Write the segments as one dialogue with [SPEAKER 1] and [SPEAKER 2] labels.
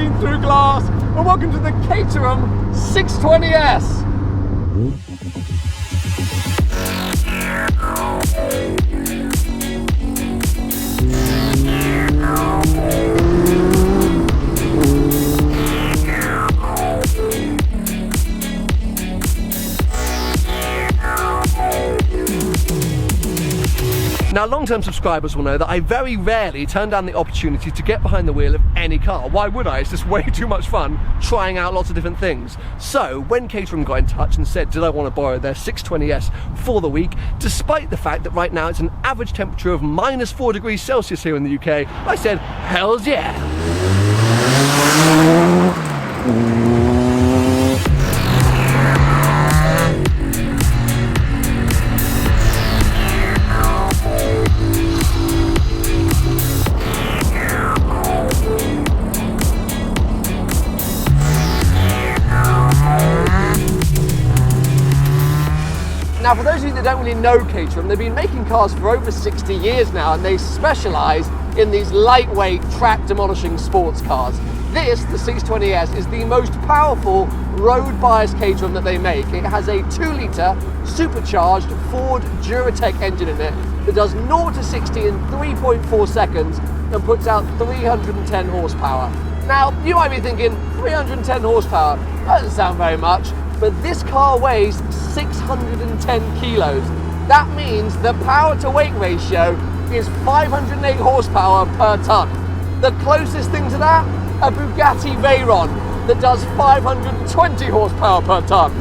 [SPEAKER 1] seen through glass, and welcome to the Caterham 620S. Now, long-term subscribers will know that I very rarely turn down the opportunity to get behind the wheel of any car. Why would I? It's just way too much fun trying out lots of different things. So when Caterham got in touch and said, did I want to borrow their 620S for the week, despite the fact that right now it's an average temperature of -4 degrees Celsius here in the UK, I said, hells yeah. Now, for those of you that don't really know Caterham, they've been making cars for over 60 years now, and they specialise in these lightweight, track-demolishing sports cars. This, the 620S, is the most powerful road-biased Caterham that they make. It has a 2-litre supercharged Ford Duratec engine in it that does 0 to 60 in 3.4 seconds and puts out 310 horsepower. Now, you might be thinking, 310 horsepower, that doesn't sound very much. But this car weighs 610 kilos. That means the power to weight ratio is 508 horsepower per tonne. The closest thing to that, a Bugatti Veyron that does 520 horsepower per tonne.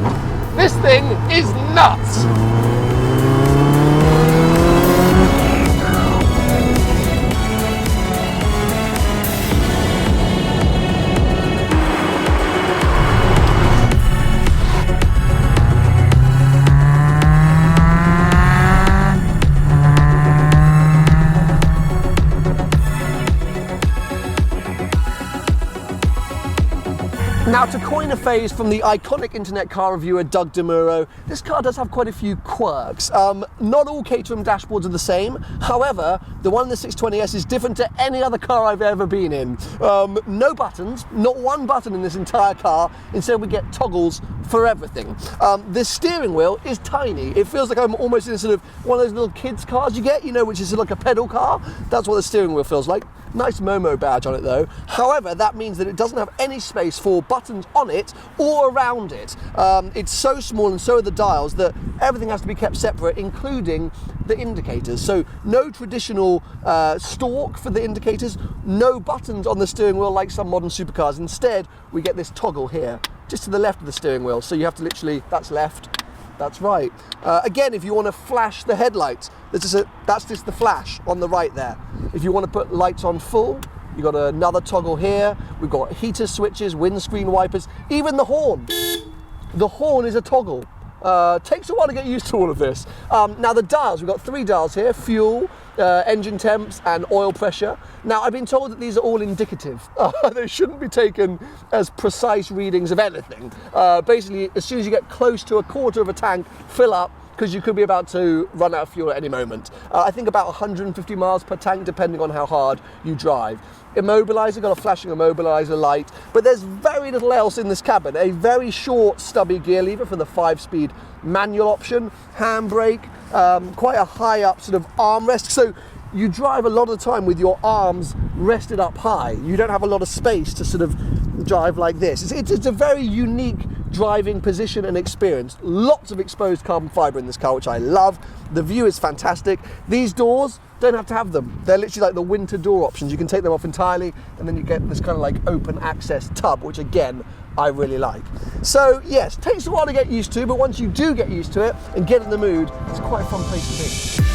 [SPEAKER 1] This thing is nuts. Now, to coin a phrase from the iconic internet car reviewer Doug DeMuro, this car does have quite a few quirks. Not all Caterham dashboards are the same. However, the one in the 620S is different to any other car I've ever been in. No buttons, not one button in this entire car. Instead, we get toggles for everything. The steering wheel is tiny. It feels like I'm almost in sort of one of those little kids' cars you get, you know, which is like a pedal car. That's what the steering wheel feels like. Nice Momo badge on it though. However, that means that it doesn't have any space for buttons on it or around it. It's so small and so are the dials that everything has to be kept separate, including the indicators. So no traditional stalk for the indicators, no buttons on the steering wheel like some modern supercars. Instead, we get this toggle here, just to the left of the steering wheel. So you have to literally, that's left, that's right. Again, if you want to flash the headlights, that's just the flash on the right there. If you want to put lights on full, you've got another toggle here. We've got heater switches, windscreen wipers, even the horn. The horn is a toggle. Takes a while to get used to all of this. Now the dials, we've got 3 dials here: fuel, engine temps and oil pressure. Now I've been told that these are all indicative. They shouldn't be taken as precise readings of anything. Basically, as soon as you get close to a quarter of a tank, fill up, because you could be about to run out of fuel at any moment. I think about 150 miles per tank, depending on how hard you drive. Immobiliser, got a flashing immobiliser light, but there's very little else in this cabin. A very short stubby gear lever for the 5-speed manual option, handbrake, quite a high up sort of armrest. So you drive a lot of the time with your arms rested up high. You don't have a lot of space to sort of drive like this. It's a very unique driving position and experience. Lots of exposed carbon fibre in this car, which I love. The view is fantastic. These doors, don't have to have them. They're literally like the winter door options. You can take them off entirely, and then you get this kind of like open access tub, which again, I really like. So yes, takes a while to get used to, but once you do get used to it and get in the mood, it's quite a fun place to be.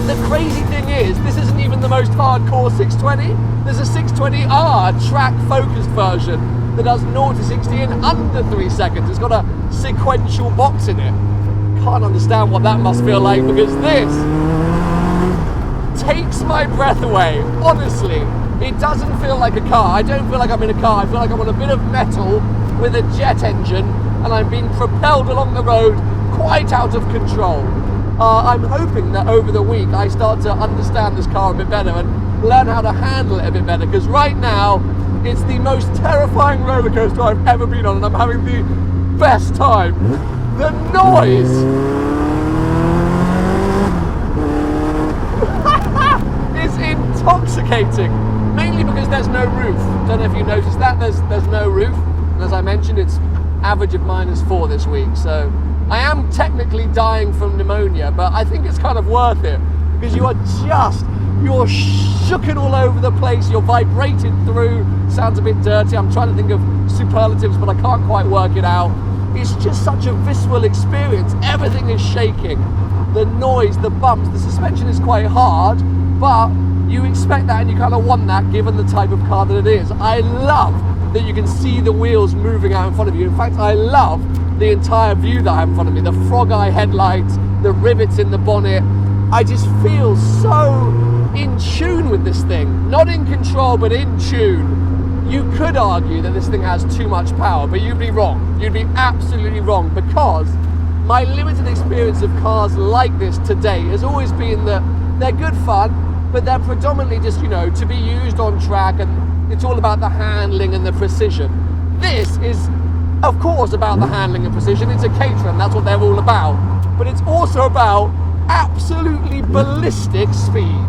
[SPEAKER 1] The crazy thing is, this isn't even the most hardcore 620. There's a 620R track-focused version that does 0 to 60 in under 3 seconds. It's got a sequential box in it. Can't understand what that must feel like, because this takes my breath away, honestly. It doesn't feel like a car. I don't feel like I'm in a car. I feel like I'm on a bit of metal with a jet engine, and I'm being propelled along the road quite out of control. I'm hoping that over the week I start to understand this car a bit better and learn how to handle it a bit better, because right now it's the most terrifying roller coaster I've ever been on, and I'm having the best time. The noise! is intoxicating, mainly because there's no roof. Don't know if you noticed that, there's no roof, and as I mentioned, it's average of -4 this week, so I am technically dying from pneumonia, but I think it's kind of worth it, because you're shooken all over the place, you're vibrated through. Sounds a bit dirty, I'm trying to think of superlatives, but I can't quite work it out. It's just such a visceral experience. Everything is shaking. The noise, the bumps, the suspension is quite hard, but you expect that and you kind of want that given the type of car that it is. I love that you can see the wheels moving out in front of you. In fact, I love the entire view that I have in front of me. The frog eye headlights, the rivets in the bonnet. I just feel so in tune with this thing. Not in control, but in tune. You could argue that this thing has too much power, but you'd be wrong. You'd be absolutely wrong, because my limited experience of cars like this today has always been that they're good fun, but they're predominantly just, to be used on track, and it's all about the handling and the precision. This is, of course, about the handling and precision. It's a Caterham, that's what they're all about. But it's also about absolutely ballistic speed.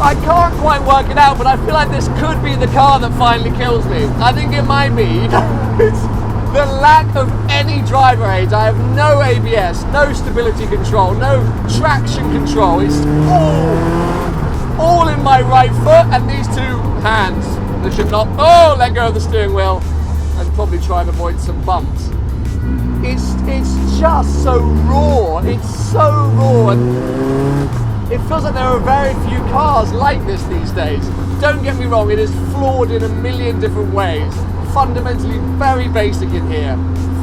[SPEAKER 1] I can't quite work it out, but I feel like this could be the car that finally kills me. I think it might be. It's the lack of any driver aids. I have no ABS, no stability control, no traction control. It's all in my right foot, and these two hands that should not let go of the steering wheel and probably try and avoid some bumps. It's just so raw. It's so raw, and it feels like there are very few cars like this these days. Don't get me wrong, it is flawed in a million different ways. Fundamentally very basic in here.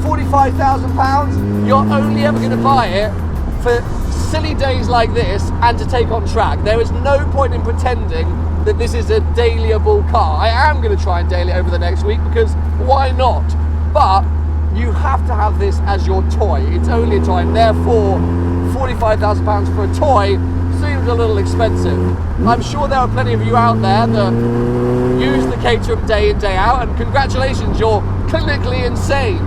[SPEAKER 1] £45,000, you're only ever going to buy it for silly days like this and to take on track. There is no point in pretending that this is a dailyable car. I am going to try and daily it over the next week, because why not? But you have to have this as your toy. It's only a toy, and therefore £45,000 for a toy seems a little expensive. I'm sure there are plenty of you out there that use the Caterham day in, day out, and congratulations, you're clinically insane.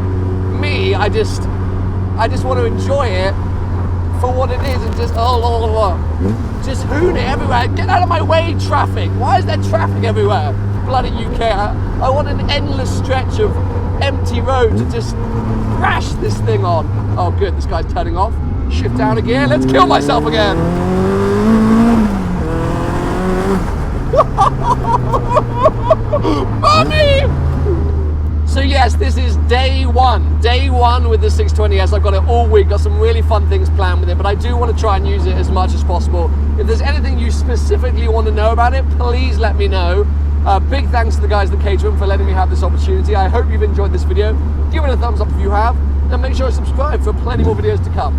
[SPEAKER 1] Me, I just want to enjoy it for what it is, and just hoon it everywhere. Get out of my way, traffic. Why is there traffic everywhere? Bloody UK. I want an endless stretch of empty road to just crash this thing on. Oh good, this guy's turning off. Shift down a gear, let's kill myself again. Mommy! So yes, this is day one with the 620S. I've got it all week, got some really fun things planned with it, but I do want to try and use it as much as possible. If there's anything you specifically want to know about it, please let me know. Big thanks to the guys at Caterham for letting me have this opportunity. I hope you've enjoyed this video. Give it a thumbs up if you have, and make sure to subscribe for plenty more videos to come.